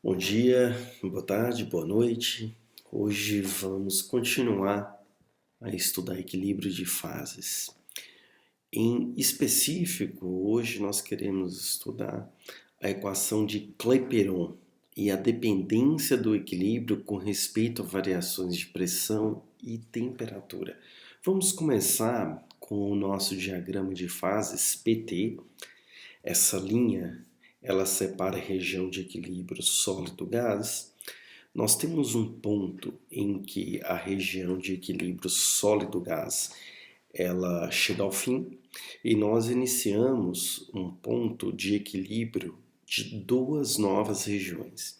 Bom dia, boa tarde, boa noite. Hoje vamos continuar a estudar equilíbrio de fases. Em específico, hoje nós queremos estudar a equação de Clapeyron e a dependência do equilíbrio com respeito a variações de pressão e temperatura. Vamos começar com o nosso diagrama de fases PT. Essa linha ela separa a região de equilíbrio sólido-gás. Nós temos um ponto em que a região de equilíbrio sólido-gás ela chega ao fim e nós iniciamos um ponto de equilíbrio de duas novas regiões.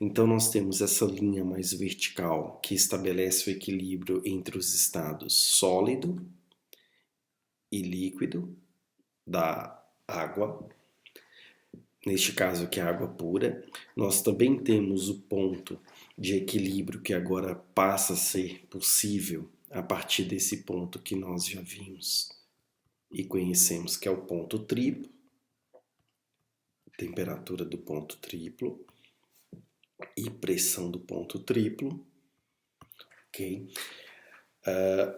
Então nós temos essa linha mais vertical que estabelece o equilíbrio entre os estados sólido e líquido da água, neste caso aqui a água pura. Nós também temos o ponto de equilíbrio que agora passa a ser possível a partir desse ponto que nós já vimos e conhecemos, que é o ponto triplo, temperatura do ponto triplo e pressão do ponto triplo, ok?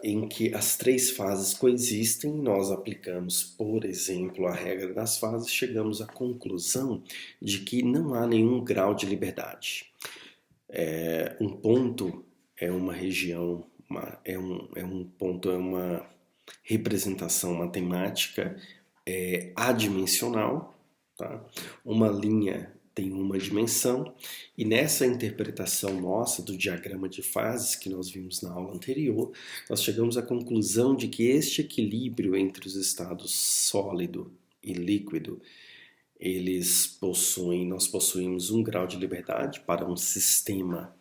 Em que as três fases coexistem, nós aplicamos, por exemplo, a regra das fases, chegamos à conclusão de que não há nenhum grau de liberdade. Um ponto é uma região, um ponto é uma representação matemática adimensional, tá? Uma linha tem uma dimensão, e nessa interpretação nossa do diagrama de fases que nós vimos na aula anterior, nós chegamos à conclusão de que este equilíbrio entre os estados sólido e líquido, nós possuímos um grau de liberdade para um sistema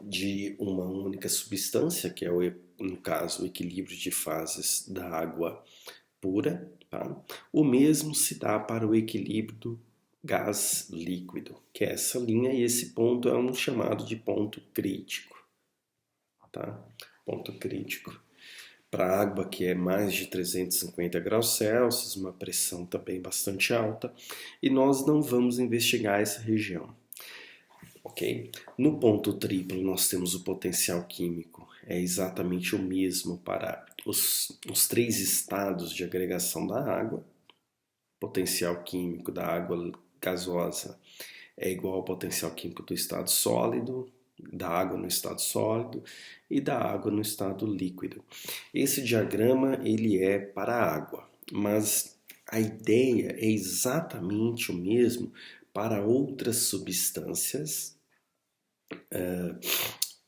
de uma única substância, que é, no caso, o equilíbrio de fases da água pura. Tá? O mesmo se dá para o equilíbrio do gás líquido, que é essa linha, e esse ponto é um chamado de ponto crítico. Tá? Ponto crítico. Para água que é mais de 350 graus Celsius, uma pressão também bastante alta, e nós não vamos investigar essa região. Ok? No ponto triplo nós temos o potencial químico, é exatamente o mesmo para os três estados de agregação da água. Potencial químico da água gasosa é igual ao potencial químico do estado sólido, da água no estado sólido e da água no estado líquido. Esse diagrama ele é para a água, mas a ideia é exatamente o mesmo para outras substâncias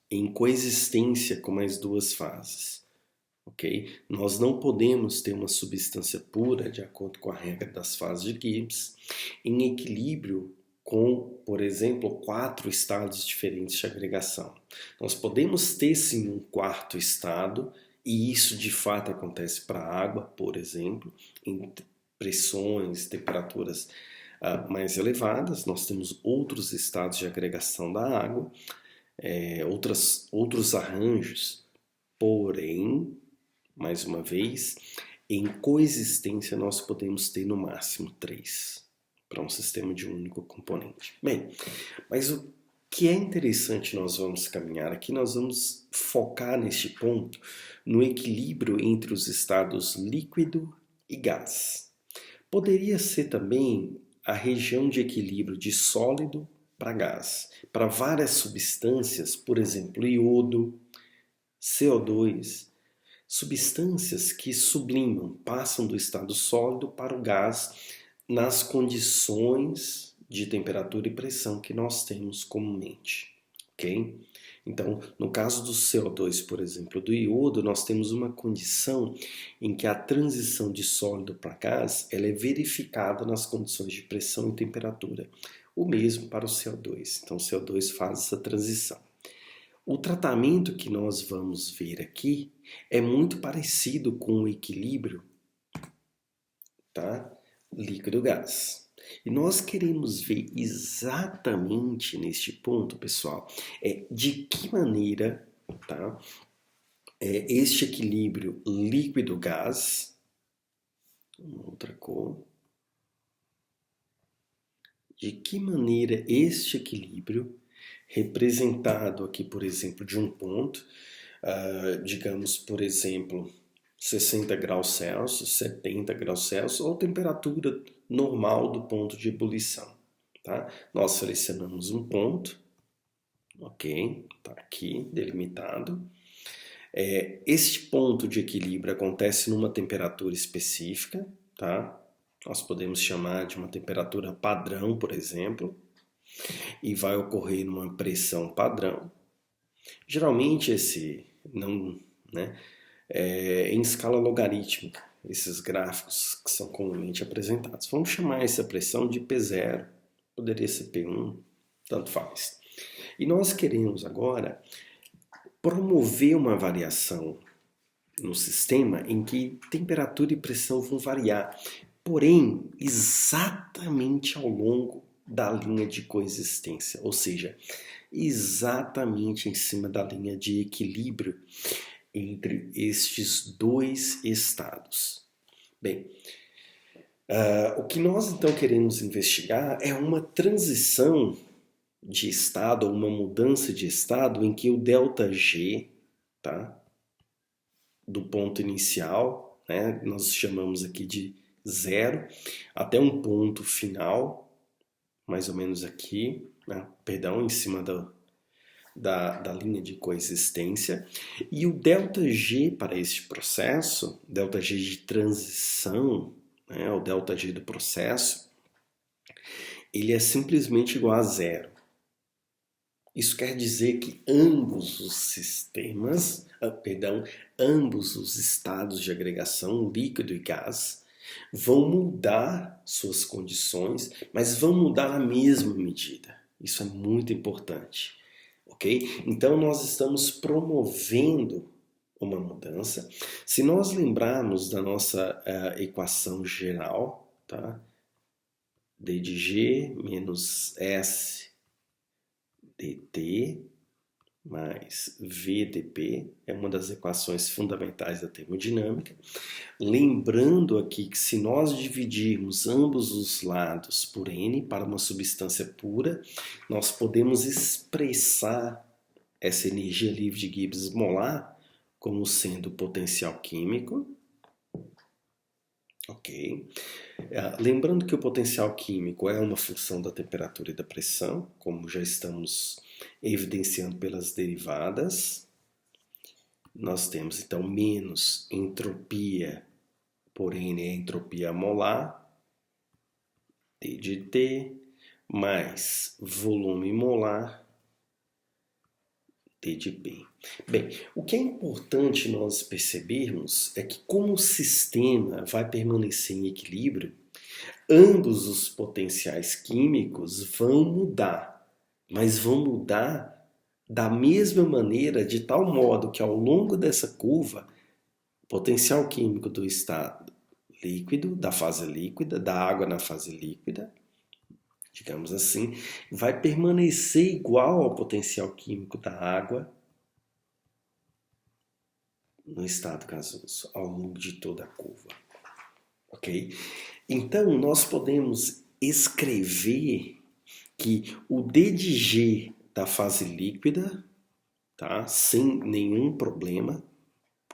em coexistência com mais duas fases. Okay? Nós não podemos ter uma substância pura, de acordo com a regra das fases de Gibbs, em equilíbrio com, por exemplo, 4 estados diferentes de agregação. Nós podemos ter sim um quarto estado, e isso de fato acontece para a água, por exemplo, em pressões, temperaturas mais elevadas. Nós temos outros estados de agregação da água, outros arranjos, porém, mais uma vez, em coexistência nós podemos ter no máximo 3 para um sistema de um único componente. Bem, mas o que é interessante, nós vamos caminhar aqui, nós vamos focar neste ponto no equilíbrio entre os estados líquido e gás. Poderia ser também a região de equilíbrio de sólido para gás, para várias substâncias, por exemplo, iodo, CO2, substâncias que sublimam, passam do estado sólido para o gás nas condições de temperatura e pressão que nós temos comumente, ok? Então, no caso do CO2, por exemplo, do iodo, nós temos uma condição em que a transição de sólido para gás ela é verificada nas condições de pressão e temperatura. O mesmo para o CO2. Então, o CO2 faz essa transição. O tratamento que nós vamos ver aqui é muito parecido com o equilíbrio, tá? Líquido-gás. E nós queremos ver exatamente neste ponto, pessoal, de que maneira, tá? Este equilíbrio líquido-gás, outra cor, de que maneira este equilíbrio, representado aqui, por exemplo, de um ponto, digamos, por exemplo, 60 graus Celsius, 70 graus Celsius, ou temperatura normal do ponto de ebulição. Tá? Nós selecionamos um ponto, ok? Está aqui delimitado. Este ponto de equilíbrio acontece numa temperatura específica, tá? Nós podemos chamar de uma temperatura padrão, por exemplo, e vai ocorrer numa pressão padrão. Geralmente em escala logarítmica, esses gráficos que são comumente apresentados. Vamos chamar essa pressão de P0, poderia ser P1, tanto faz. E nós queremos agora promover uma variação no sistema em que temperatura e pressão vão variar, porém exatamente ao longo da linha de coexistência, ou seja, exatamente em cima da linha de equilíbrio entre estes dois estados. Bem, o que nós então queremos investigar é uma transição de estado, ou uma mudança de estado em que o ΔG, tá, do ponto inicial, né, nós chamamos aqui de zero, até um ponto final, mais ou menos aqui, né, perdão, em cima da linha de coexistência, e o ΔG para este processo, ΔG de transição, né, o ΔG do processo, ele é simplesmente igual a zero. Isso quer dizer que ambos os estados de agregação, líquido e gás, vão mudar suas condições, mas vão mudar na mesma medida. Isso é muito importante, ok? Então nós estamos promovendo uma mudança. Se nós lembrarmos da nossa equação geral, tá? D de G menos S dt mais V dP é uma das equações fundamentais da termodinâmica. Lembrando aqui que se nós dividirmos ambos os lados por N para uma substância pura, nós podemos expressar essa energia livre de Gibbs molar como sendo potencial químico. Ok. Lembrando que o potencial químico é uma função da temperatura e da pressão, como já estamos evidenciando pelas derivadas. Nós temos então menos entropia por N é entropia molar, T de T, mais volume molar, T de P. Bem, o que é importante nós percebermos é que como o sistema vai permanecer em equilíbrio, ambos os potenciais químicos vão mudar, mas vão mudar da mesma maneira, de tal modo que ao longo dessa curva, o potencial químico do estado líquido, da fase líquida, da água na fase líquida, digamos assim, vai permanecer igual ao potencial químico da água no estado gasoso, ao longo de toda a curva. Ok? Então, nós podemos escrever que o D de G da fase líquida, tá? Sem nenhum problema,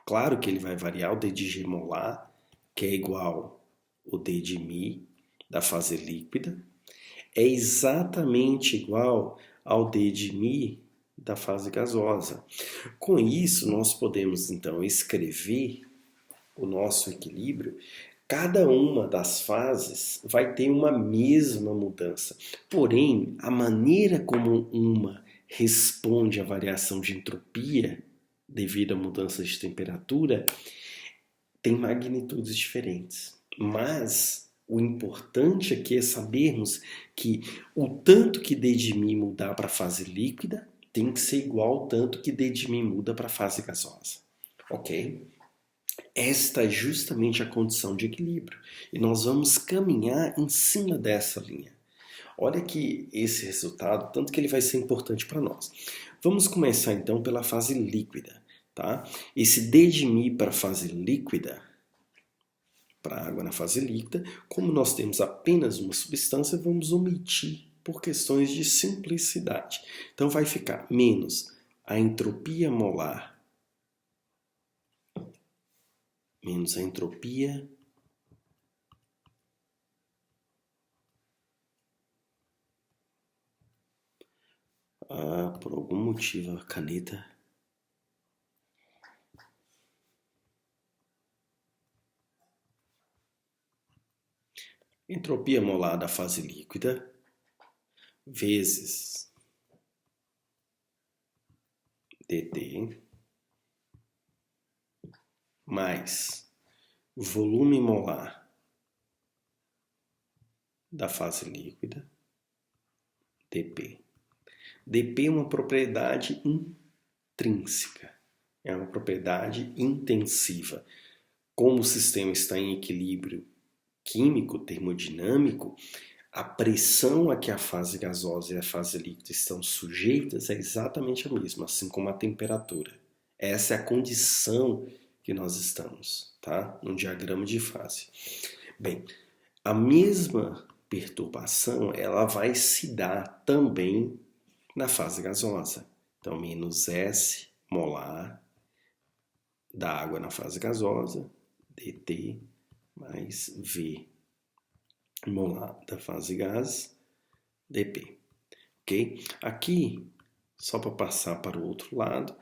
claro que ele vai variar, o D de G molar, que é igual ao D de Mi da fase líquida, é exatamente igual ao D de Mi da fase gasosa. Com isso, nós podemos então escrever o nosso equilíbrio. Cada uma das fases vai ter uma mesma mudança, porém, a maneira como uma responde à variação de entropia devido à mudança de temperatura tem magnitudes diferentes. Mas o importante aqui é sabermos que o tanto que D de Mi mudar para a fase líquida tem que ser igual ao tanto que D de Mi muda para a fase gasosa. Ok? Esta é justamente a condição de equilíbrio. E nós vamos caminhar em cima dessa linha. Olha que esse resultado, tanto que ele vai ser importante para nós. Vamos começar então pela fase líquida. Tá? Esse D de Mi para a fase líquida para a água na fase líquida. Como nós temos apenas uma substância, vamos omitir por questões de simplicidade. Então vai ficar menos a entropia molar menos a entropia por algum motivo a caneta entropia molar da fase líquida vezes dt mais volume molar da fase líquida dp. dp é uma propriedade intrínseca, é uma propriedade intensiva. Como o sistema está em equilíbrio químico, termodinâmico, a pressão a que a fase gasosa e a fase líquida estão sujeitas é exatamente a mesma, assim como a temperatura. Essa é a condição que nós estamos, tá? No diagrama de fase. Bem, a mesma perturbação ela vai se dar também na fase gasosa. Então, menos S molar da água na fase gasosa, dt, mais V molar da fase gás, dp. Ok? Aqui, só para passar para o outro lado,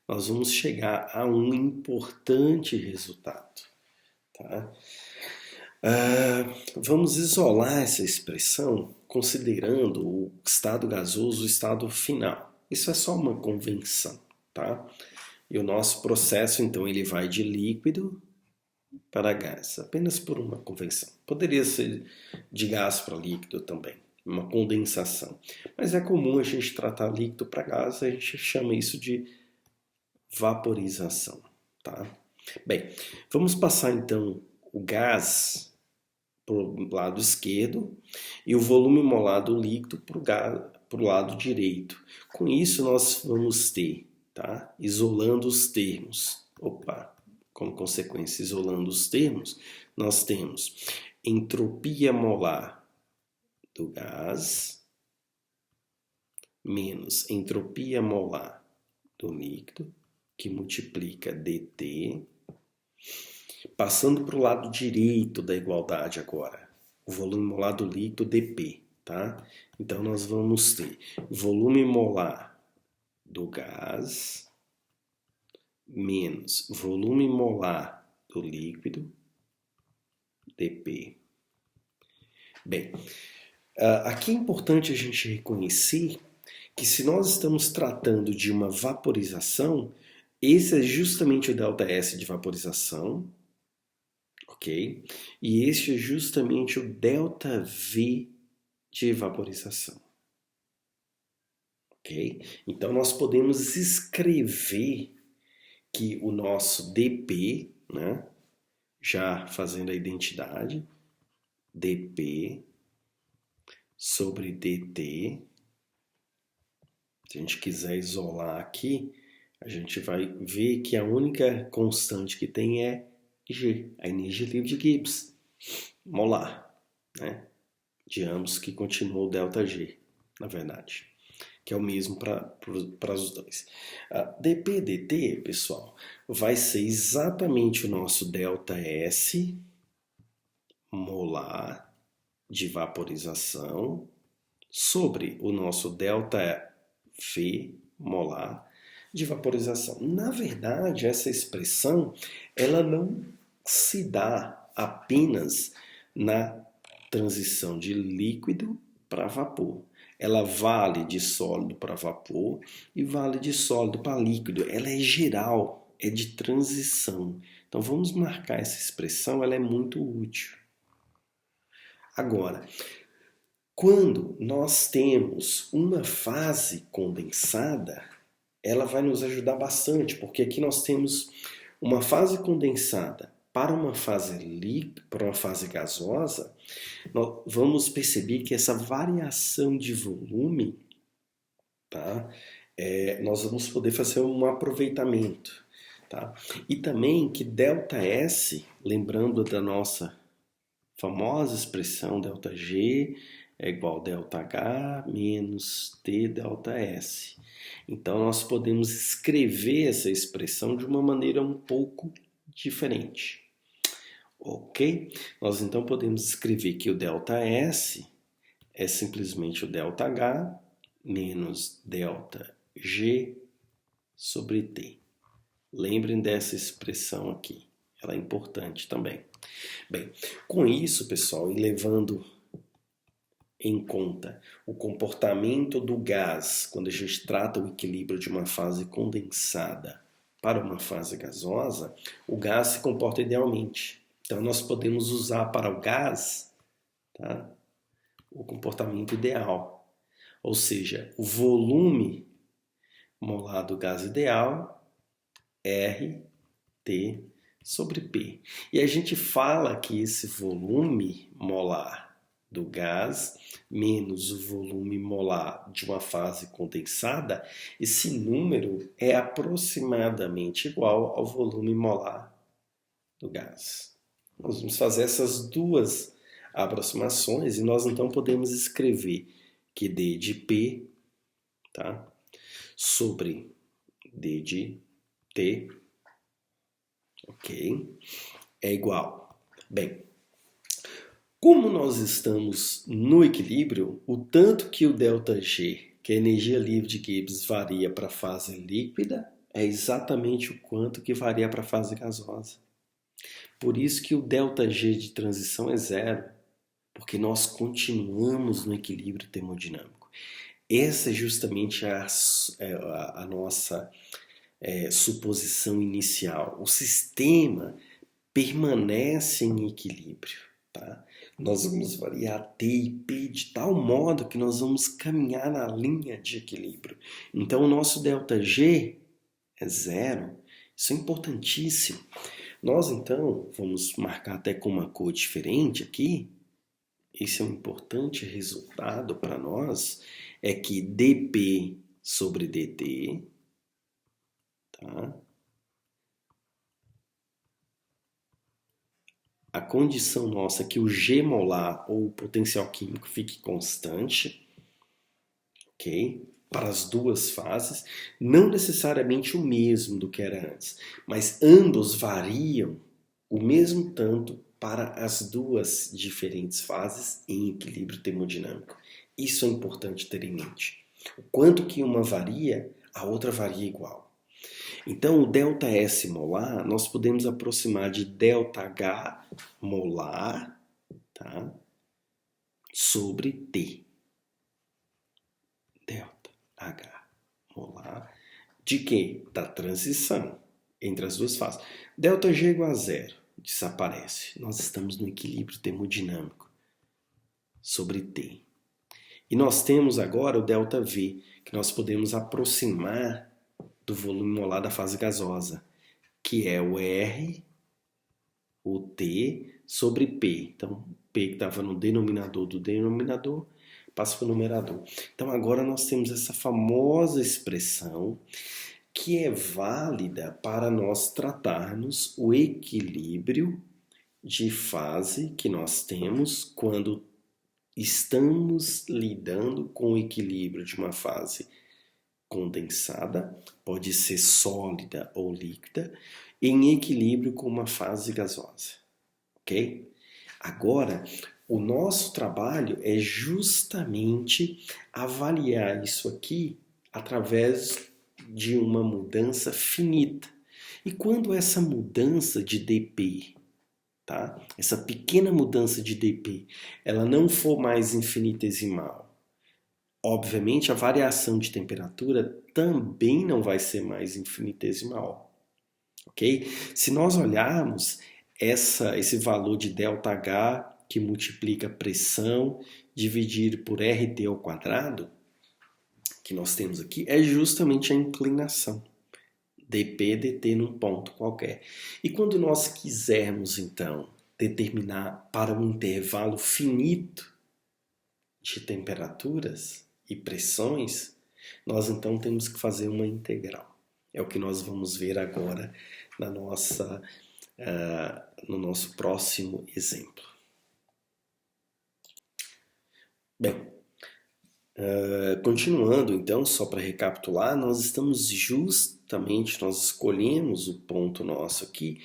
nós vamos chegar a um importante resultado. Tá? Vamos isolar essa expressão considerando o estado gasoso, o estado final. Isso é só uma convenção, tá? E o nosso processo, então, ele vai de líquido para gás, apenas por uma convenção. Poderia ser de gás para líquido também, uma condensação. Mas é comum a gente tratar líquido para gás, a gente chama isso de vaporização, tá? Bem, vamos passar então o gás para o lado esquerdo e o volume molar do líquido para o lado direito. Com isso nós vamos ter, tá? Isolando os termos. Como consequência, isolando os termos, nós temos entropia molar do gás menos entropia molar do líquido, que multiplica dt, passando para o lado direito da igualdade agora, o volume molar do líquido dp, tá? Então nós vamos ter volume molar do gás menos volume molar do líquido dp. Bem, aqui é importante a gente reconhecer que se nós estamos tratando de uma vaporização, esse é justamente o ΔS de vaporização, ok? E este é justamente o ΔV de vaporização, ok? Então nós podemos escrever que o nosso dp, né, já fazendo a identidade, dp sobre dt, se a gente quiser isolar aqui, a gente vai ver que a única constante que tem é G, a energia livre de Gibbs, molar, né? De ambos que continua o ΔG, na verdade, que é o mesmo para os dois. dp dt, pessoal, vai ser exatamente o nosso ΔS molar de vaporização sobre o nosso ΔV molar de vaporização. Na verdade, essa expressão ela não se dá apenas na transição de líquido para vapor. Ela vale de sólido para vapor e vale de sólido para líquido. Ela é geral, é de transição. Então vamos marcar essa expressão, ela é muito útil. Agora, quando nós temos uma fase condensada, ela vai nos ajudar bastante, porque aqui nós temos uma fase condensada para uma fase gasosa, nós vamos perceber que essa variação de volume, tá? Nós vamos poder fazer um aproveitamento. tá? E também que ΔS, lembrando da nossa famosa expressão ΔG é igual a ΔH menos T ΔS. Então, nós podemos escrever essa expressão de uma maneira um pouco diferente. Ok? Nós então podemos escrever que o ΔS é simplesmente o ΔH menos ΔG sobre T. Lembrem dessa expressão aqui, ela é importante também. Bem, com isso, pessoal, e levando em conta o comportamento do gás quando a gente trata o equilíbrio de uma fase condensada para uma fase gasosa, o gás se comporta idealmente. Então, nós podemos usar para o gás, tá, o comportamento ideal, ou seja, o volume molar do gás ideal, RT sobre P. E a gente fala que esse volume molar do gás menos o volume molar de uma fase condensada, esse número é aproximadamente igual ao volume molar do gás. Nós vamos fazer essas duas aproximações e nós então podemos escrever que D de P, tá, sobre D de T, ok, é igual. Bem, como nós estamos no equilíbrio, o tanto que o ΔG, que é a energia livre de Gibbs, varia para a fase líquida, é exatamente o quanto que varia para a fase gasosa. Por isso que o ΔG de transição é zero, porque nós continuamos no equilíbrio termodinâmico. Essa é justamente a nossa suposição inicial. O sistema permanece em equilíbrio. Tá? Nós vamos variar T e P de tal modo que nós vamos caminhar na linha de equilíbrio. Então, o nosso ΔG é zero. Isso é importantíssimo. Nós, então, vamos marcar até com uma cor diferente aqui. Esse é um importante resultado para nós, é que dP sobre dt, tá? A condição nossa é que o G molar ou o potencial químico fique constante, ok? Para as duas fases, não necessariamente o mesmo do que era antes, mas ambos variam o mesmo tanto para as duas diferentes fases em equilíbrio termodinâmico. Isso é importante ter em mente. O quanto que uma varia, a outra varia igual. Então, o ΔS molar, nós podemos aproximar de ΔH molar, tá, sobre T. ΔH molar de quê? Da transição entre as duas fases. ΔG igual a zero, desaparece. Nós estamos no equilíbrio termodinâmico sobre T. E nós temos agora o ΔV, que nós podemos aproximar do volume molar da fase gasosa, que é o R, o T sobre P. Então, P que estava no denominador do denominador, passa para o numerador. Então, agora nós temos essa famosa expressão que é válida para nós tratarmos o equilíbrio de fase que nós temos quando estamos lidando com o equilíbrio de uma fase condensada, pode ser sólida ou líquida, em equilíbrio com uma fase gasosa, ok? Agora, o nosso trabalho é justamente avaliar isso aqui através de uma mudança finita. E quando essa mudança de dP, tá? Essa pequena mudança de dP, ela não for mais infinitesimal, obviamente, a variação de temperatura também não vai ser mais infinitesimal, ok? Se nós olharmos esse valor de ΔH que multiplica pressão dividido por RT ao quadrado, que nós temos aqui, é justamente a inclinação. dP dt num ponto qualquer. E quando nós quisermos, então, determinar para um intervalo finito de temperaturas e pressões, nós então temos que fazer uma integral. É o que nós vamos ver agora na no nosso próximo exemplo. Bem, continuando então, só para recapitular, nós escolhemos o ponto nosso aqui,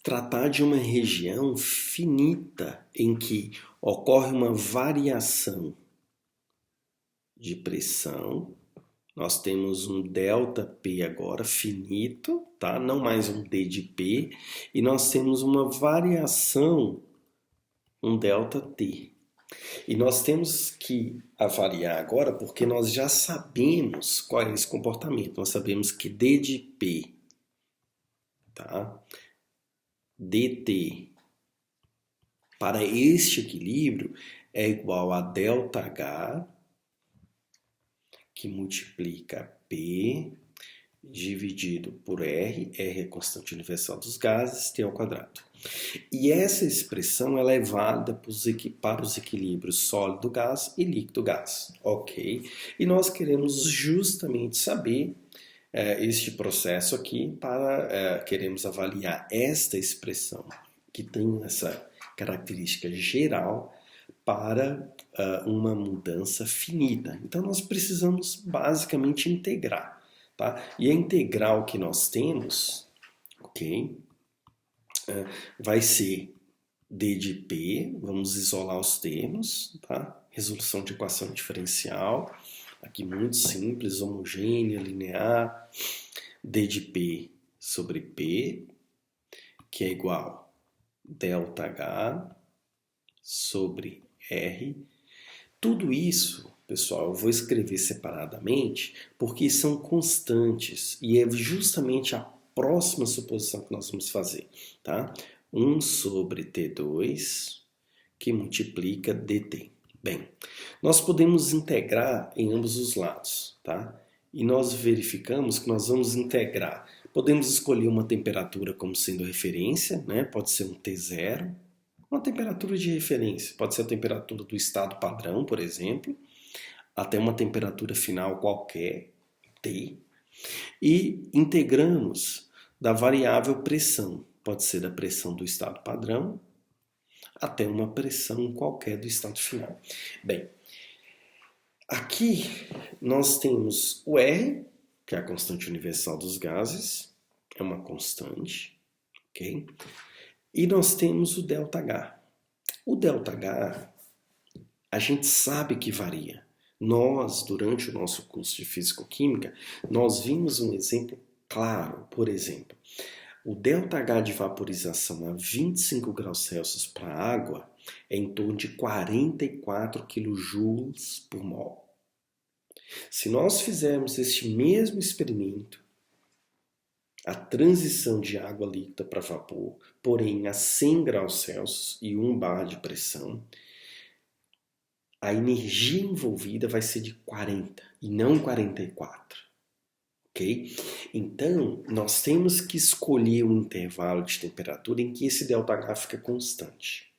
tratar de uma região finita em que ocorre uma variação de pressão. Nós temos um ΔP agora finito, tá? Não mais um D de P, e nós temos uma variação, um ΔT. E nós temos que avaliar agora porque nós já sabemos qual é esse comportamento. Nós sabemos que D de P, tá? dt para este equilíbrio é igual a ΔH, que multiplica P dividido por R, R é a constante universal dos gases, T ao quadrado. E essa expressão ela é válida para os equilíbrios sólido-gás e líquido-gás, ok? E nós queremos justamente saber este processo aqui queremos avaliar esta expressão que tem essa característica geral para uma mudança finita. Então nós precisamos basicamente integrar. Tá? E a integral que nós temos, ok? Vai ser d de p, vamos isolar os termos, tá? Resolução de equação diferencial, aqui muito simples, homogênea, linear, d de p sobre p, que é igual a ΔH sobre R. Tudo isso, pessoal, eu vou escrever separadamente porque são constantes e é justamente a próxima suposição que nós vamos fazer, tá? 1 sobre T2 que multiplica dt. Bem, nós podemos integrar em ambos os lados, tá? E nós verificamos que nós vamos integrar. Podemos escolher uma temperatura como sendo referência, né? Pode ser um T0, uma temperatura de referência, pode ser a temperatura do estado padrão, por exemplo, até uma temperatura final qualquer, T, e integramos da variável pressão, pode ser da pressão do estado padrão até uma pressão qualquer do estado final. Bem, aqui nós temos o R, que é a constante universal dos gases, é uma constante, ok? E nós temos o ΔH. O ΔH, a gente sabe que varia. Nós, durante o nosso curso de Físico-Química, nós vimos um exemplo claro. Por exemplo, o ΔH de vaporização a 25 graus Celsius para a água é em torno de 44 kJ por mol. Se nós fizermos este mesmo experimento, a transição de água líquida para vapor, porém a 100 graus Celsius e 1 bar de pressão, a energia envolvida vai ser de 40 e não 44. Ok? Então, nós temos que escolher um intervalo de temperatura em que esse ΔH fica constante.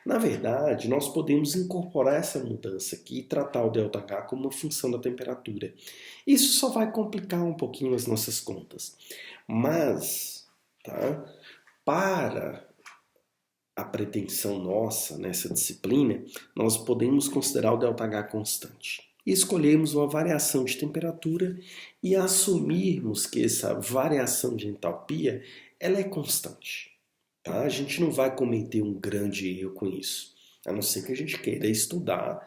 Na verdade, nós podemos incorporar essa mudança aqui e tratar o ΔH como uma função da temperatura. Isso só vai complicar um pouquinho as nossas contas. Mas, tá? Para a pretensão nossa nessa disciplina, nós podemos considerar o ΔH constante. E escolhermos uma variação de temperatura e assumirmos que essa variação de entalpia ela é constante. Tá? A gente não vai cometer um grande erro com isso, a não ser que a gente queira estudar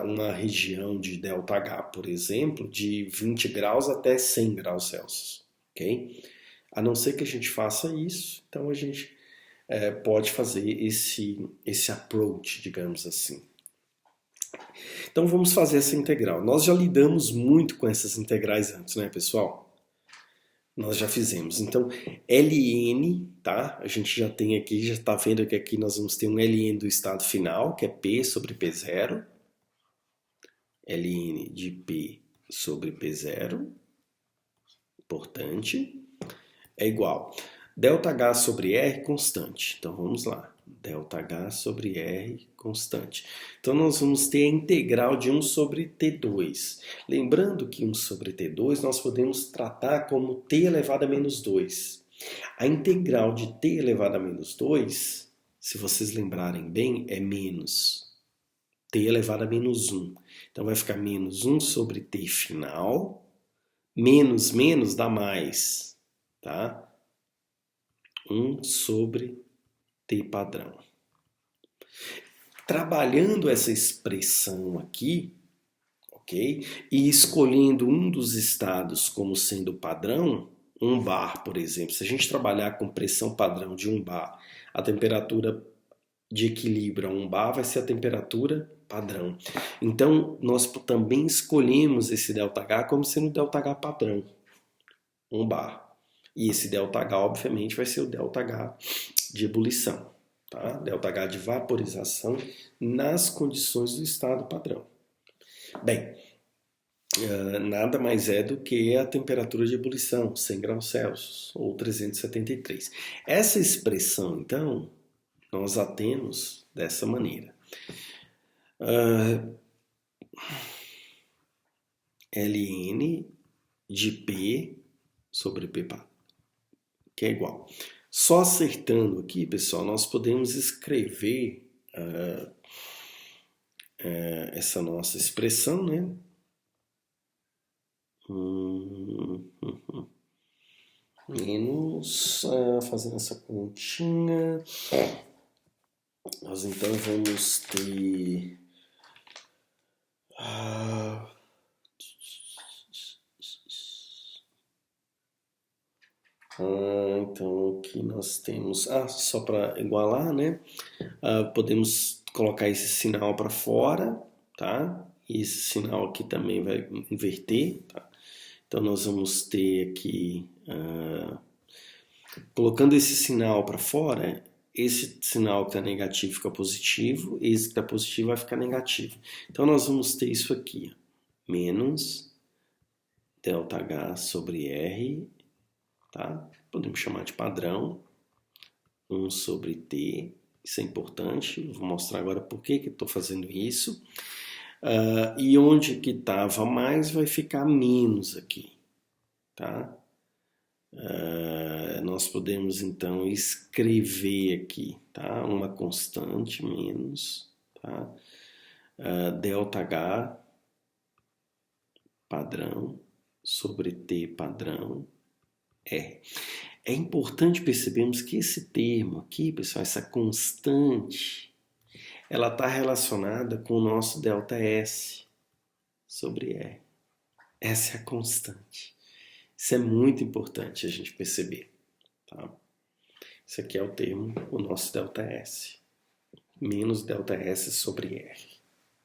uma região de ΔH, por exemplo, de 20 graus até 100 graus Celsius. Okay? A não ser que a gente faça isso, então a gente pode fazer esse approach, digamos assim. Então vamos fazer essa integral. Nós já lidamos muito com essas integrais antes, né, pessoal? Nós já fizemos. Então, ln, tá? A gente já tem aqui, já está vendo que aqui nós vamos ter um ln do estado final, que é P sobre P0. ln de P sobre P0, importante, é igual ΔH sobre R constante. Então vamos lá. ΔH sobre R constante. Então, nós vamos ter a integral de 1 sobre T2. Lembrando que 1 sobre T2 nós podemos tratar como T elevado a menos 2. A integral de T elevado a menos 2, se vocês lembrarem bem, é menos T elevado a menos 1. Então, vai ficar menos 1 sobre T final, menos menos dá mais, tá? 1 sobre T padrão. Trabalhando essa expressão aqui, ok? E escolhendo um dos estados como sendo padrão, 1 bar, por exemplo. Se a gente trabalhar com pressão padrão de 1 bar, a temperatura de equilíbrio a 1 bar vai ser a temperatura padrão. Então, nós também escolhemos esse ΔH como sendo ΔH padrão, 1 bar. E esse ΔH, obviamente, vai ser o ΔH de ebulição, tá? ΔH de vaporização nas condições do estado padrão. Bem, nada mais é do que a temperatura de ebulição, 100 graus Celsius, ou 373. Essa expressão, então, nós a temos dessa maneira. Ln de P sobre P, que é igual. Só acertando aqui, pessoal, nós podemos escrever essa nossa expressão, né? Menos, fazendo essa continha, nós então vamos ter então aqui nós temos, só para igualar, né? Podemos colocar esse sinal para fora, tá? E esse sinal aqui também vai inverter, tá? Então nós vamos ter aqui, colocando esse sinal para fora, esse sinal que está negativo fica positivo, esse que está positivo vai ficar negativo. Então nós vamos ter isso aqui, menos ΔH sobre R, tá? Podemos chamar de padrão, 1 sobre T, isso é importante, vou mostrar agora por que estou fazendo isso. E onde que estava mais vai ficar menos aqui, tá? Nós podemos então escrever aqui, tá? Uma constante menos, tá? ΔH padrão sobre T padrão R. É importante percebermos que esse termo aqui, pessoal, essa constante, ela está relacionada com o nosso ΔS sobre R. Essa é a constante. Isso é muito importante a gente perceber, tá? Isso aqui é o termo, o nosso ΔS, menos ΔS sobre R.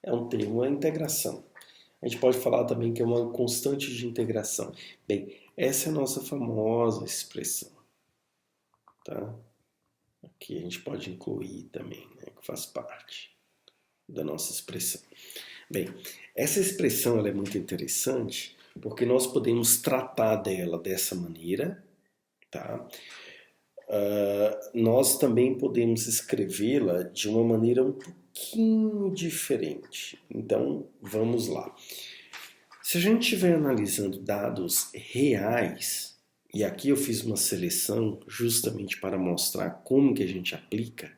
É um termo, é integração. A gente pode falar também que é uma constante de integração. Bem, essa é a nossa famosa expressão, tá? Aqui a gente pode incluir também, né, que faz parte da nossa expressão. Bem, essa expressão ela é muito interessante porque nós podemos tratar dela dessa maneira, tá? Nós também podemos escrevê-la de uma maneira um pouquinho diferente. Então, vamos lá. Se a gente estiver analisando dados reais, e aqui eu fiz uma seleção justamente para mostrar como que a gente aplica,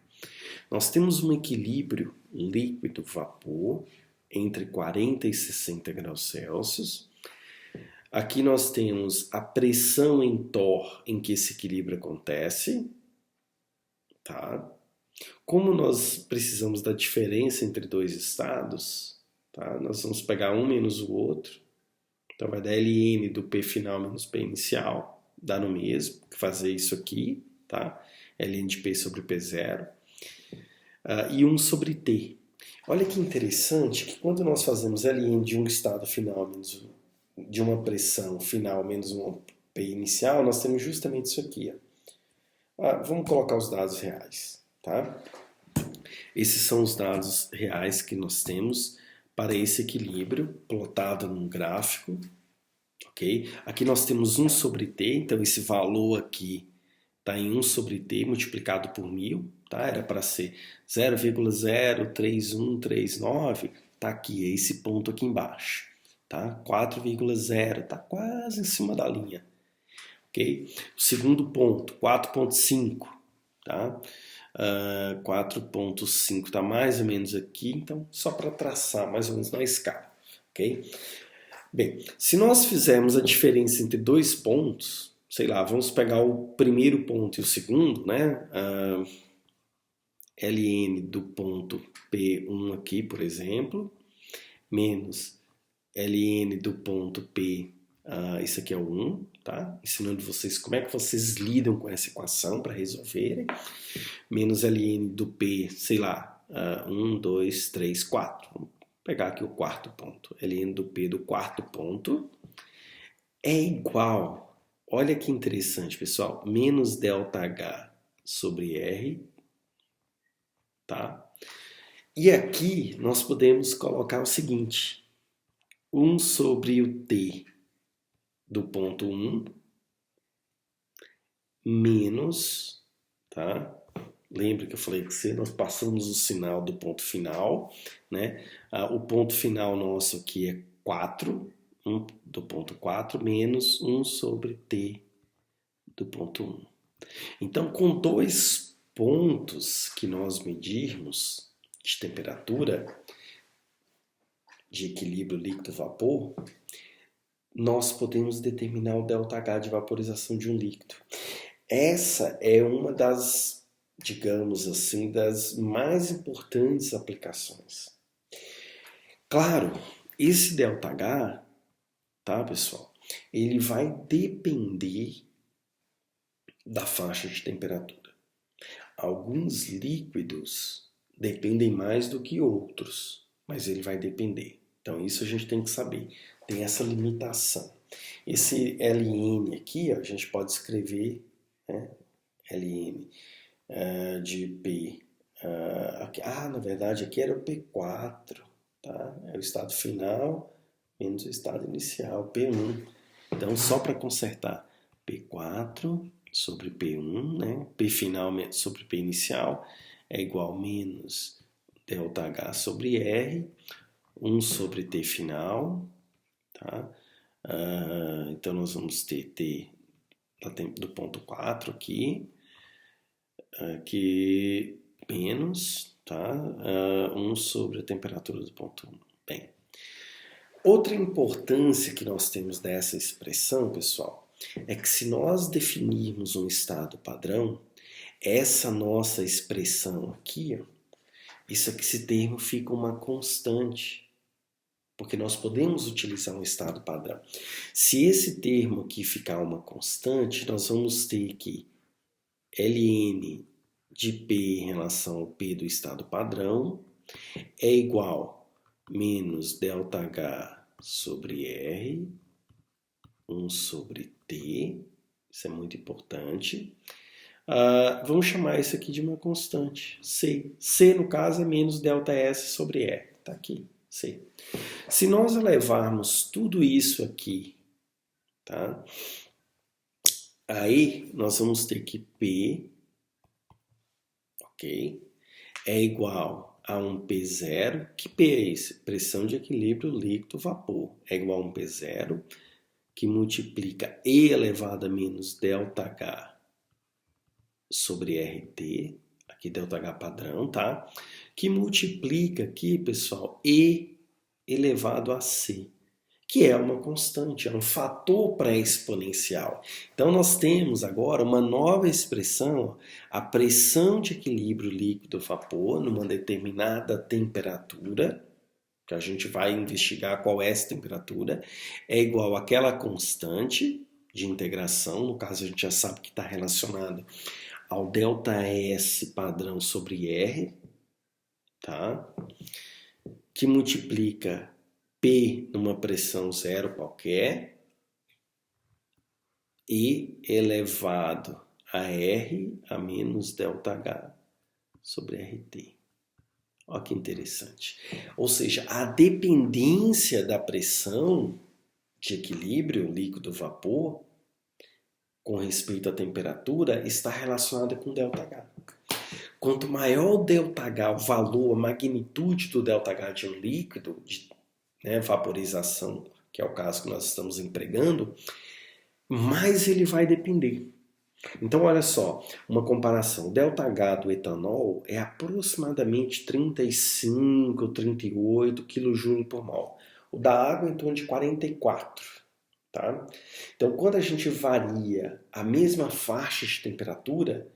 nós temos um equilíbrio líquido-vapor entre 40 e 60 graus Celsius. Aqui nós temos a pressão em torr em que esse equilíbrio acontece, tá? Como nós precisamos da diferença entre dois estados, tá? Nós vamos pegar um menos o outro, então vai dar Ln do P final menos P inicial, dá no mesmo, fazer isso aqui, tá? Ln de P sobre P0, e 1 sobre T. Olha que interessante que quando nós fazemos Ln de um estado final menos de uma pressão final menos um P inicial, nós temos justamente isso aqui. Vamos colocar os dados reais, tá? Esses são os dados reais que nós temos para esse equilíbrio, plotado num gráfico, ok? Aqui nós temos 1 sobre T, então esse valor aqui está em 1 sobre T multiplicado por 1000, tá? Era para ser 0,03139, tá aqui, é esse ponto aqui embaixo, tá? 4,0, tá quase em cima da linha, ok? O segundo ponto, 4,5, tá? 4,5 está mais ou menos aqui, então só para traçar mais ou menos na escala, ok? Bem, se nós fizermos a diferença entre dois pontos, sei lá, vamos pegar o primeiro ponto e o segundo, né? Ln do ponto P1 aqui, por exemplo, menos Ln do ponto P, isso aqui é o 1, tá? Ensinando vocês como é que vocês lidam com essa equação para resolverem. Menos Ln do P, sei lá, 1, 2, 3, 4. Vamos pegar aqui o quarto ponto. Ln do P do quarto ponto é igual, olha que interessante, pessoal, menos ΔH sobre R, tá? E aqui nós podemos colocar o seguinte, 1 sobre o T do ponto 1 menos, tá? Lembra que eu falei que nós passamos o sinal do ponto final, né? O ponto final nosso aqui é 4, 1 do ponto 4, menos 1 sobre T do ponto 1. Então, com dois pontos que nós medirmos de temperatura, de equilíbrio líquido-vapor, nós podemos determinar o ΔH de vaporização de um líquido. Essa é uma das, digamos assim, das mais importantes aplicações. Claro, esse ΔH, tá, pessoal, ele vai depender da faixa de temperatura. Alguns líquidos dependem mais do que outros, mas ele vai depender. Então isso a gente tem que saber, tem essa limitação. Esse Ln aqui, ó, a gente pode escrever, né, Ln de P. Na verdade aqui era o P4, tá? É o estado final menos o estado inicial, P1. Então só para consertar, P4 sobre P1, né? P final sobre P inicial é igual a menos ΔH sobre R, 1 sobre T final, tá? Então nós vamos ter T do ponto 4 aqui, que menos, tá? 1 sobre a temperatura do ponto 1. Bem, outra importância que nós temos dessa expressão, pessoal, é que se nós definirmos um estado padrão, essa nossa expressão aqui, ó, esse termo fica uma constante, porque nós podemos utilizar um estado padrão. Se esse termo aqui ficar uma constante, nós vamos ter que Ln de P em relação ao P do estado padrão é igual a menos ΔH sobre R, 1 sobre T, isso é muito importante. Vamos chamar isso aqui de uma constante, C. C, no caso, é menos ΔS sobre R, está aqui, C. Se nós elevarmos tudo isso aqui, tá? Aí nós vamos ter que P, ok, é igual a um P0, que P é esse? Pressão de equilíbrio líquido-vapor, é igual a um P0, que multiplica E elevado a menos ΔH sobre RT, aqui ΔH padrão, tá? Que multiplica aqui, pessoal, E elevado a C, que é uma constante, é um fator pré-exponencial. Então nós temos agora uma nova expressão, a pressão de equilíbrio líquido-vapor numa determinada temperatura, que a gente vai investigar qual é essa temperatura, é igual àquela constante de integração, no caso a gente já sabe que está relacionado ao ΔS padrão sobre R, tá? Que multiplica P numa pressão zero qualquer e elevado a R a menos ΔH sobre RT. Olha que interessante. Ou seja, a dependência da pressão de equilíbrio líquido-vapor com respeito à temperatura está relacionada com ΔH. Quanto maior o ΔH, o valor, a magnitude do ΔH de um líquido, de vaporização, que é o caso que nós estamos empregando, mais ele vai depender. Então, olha só, uma comparação. O ΔH do etanol é aproximadamente 35, 38 kJ por mol. O da água é em torno de 44. Tá? Então, quando a gente varia a mesma faixa de temperatura,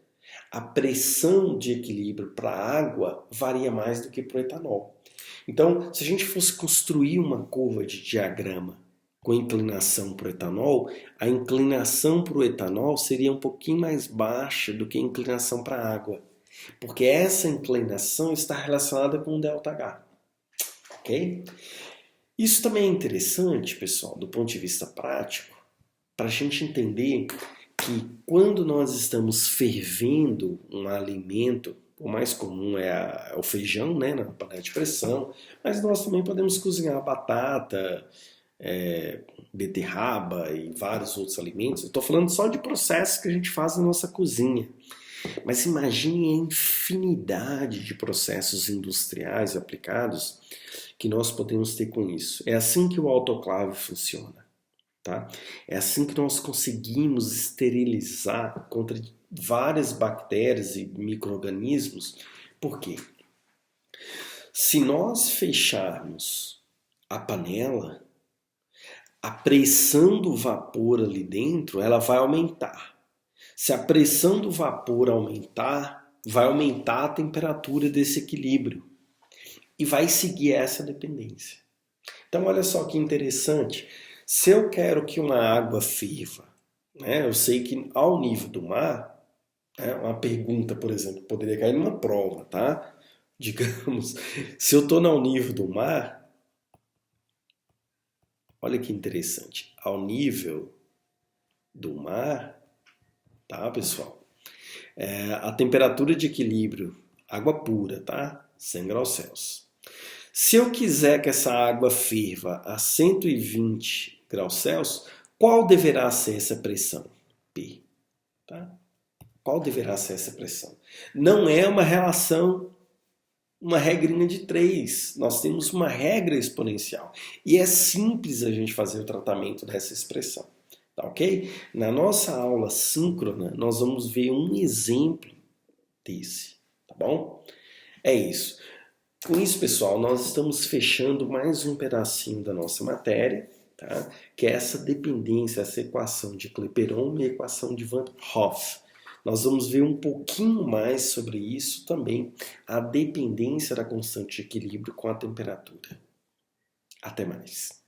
a pressão de equilíbrio para a água varia mais do que para o etanol. Então, se a gente fosse construir uma curva de diagrama com inclinação para o etanol, a inclinação para o etanol seria um pouquinho mais baixa do que a inclinação para a água, porque essa inclinação está relacionada com o ΔH. Ok? Isso também é interessante, pessoal, do ponto de vista prático, para a gente entender que quando nós estamos fervendo um alimento, o mais comum é o feijão, né, na panela de pressão, mas nós também podemos cozinhar batata, beterraba e vários outros alimentos. Eu estou falando só de processos que a gente faz na nossa cozinha. Mas imagine a infinidade de processos industriais aplicados que nós podemos ter com isso. É assim que o autoclave funciona. Tá? É assim que nós conseguimos esterilizar contra várias bactérias e micro-organismos. Por quê? Se nós fecharmos a panela, a pressão do vapor ali dentro ela vai aumentar. Se a pressão do vapor aumentar, vai aumentar a temperatura desse equilíbrio e vai seguir essa dependência. Então olha só que interessante. Se eu quero que uma água ferva, eu sei que ao nível do mar, uma pergunta, por exemplo, poderia cair numa prova, tá? Digamos, se eu estou ao nível do mar, olha que interessante, ao nível do mar, tá, pessoal? A temperatura de equilíbrio, água pura, tá? 100 graus Celsius. Se eu quiser que essa água ferva a 120 graus Celsius, qual deverá ser essa pressão? P. Tá? Qual deverá ser essa pressão? Não é uma relação, uma regrinha de 3. Nós temos uma regra exponencial. E é simples a gente fazer o tratamento dessa expressão. Tá ok? Na nossa aula síncrona, nós vamos ver um exemplo desse. Tá bom? É isso. Com isso, pessoal, nós estamos fechando mais um pedacinho da nossa matéria, tá? Que é essa dependência, essa equação de Clapeyron e a equação de Van Hoff. Nós vamos ver um pouquinho mais sobre isso também, a dependência da constante de equilíbrio com a temperatura. Até mais.